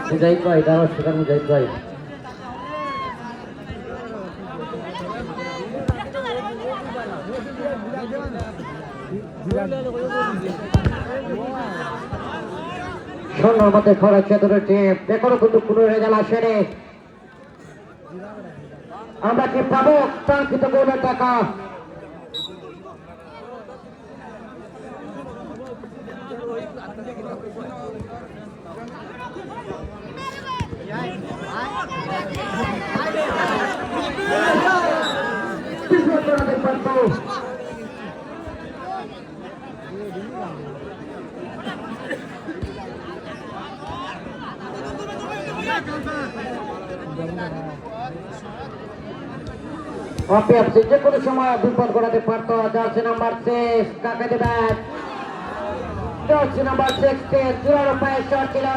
মুজাহিদ ভাই দাঁড়াও সেখানে মুজাহিদ ভাই সন্ধ্যার মধ্যে খরচ দুটি এখনো কিন্তু কোনো রেজাল্ট আসেনি আমরা কি পাবো কাঙ্ক্ষিত গোলের টাকা যে কোনো সময় বিপদ ঘটাতে পারত জার্সি নাম্বার 6 কাকে দেবেন জার্সি নাম্বার 6 জোরালো পায়ে শট ছিল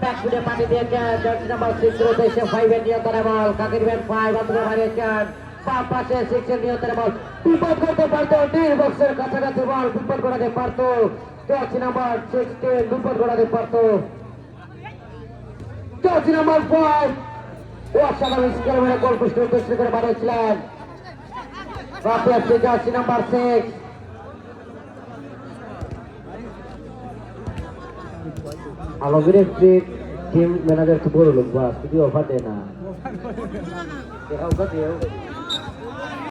ব্যাকফুটে পানি দিয়েছে জার্সি নাম্বার 6 রয়েছে 5 এর নিয়ন্ত্রণে বল কাকে দেবেন 5 অন্তরে মারিয়েছেন বাম পাশে 6 এর নিয়ন্ত্রণে বল বিপদ করতে পারত ডির বক্সের কাছাকাছি বল বিপদ ঘটাতে পারত জার্সি নাম্বার 6 বিপদ ঘটাতে পারত জার্সি নাম্বার 5 অসাধারণ স্কেলে মেরে গোল পোস্টের উদ্দেশ্য করে বানিয়েছিলেন জার্সি নাম্বার 6 আলমগীরের টিম ম্যানেজার তো বড় লোক বাস যদি অফার দেয় না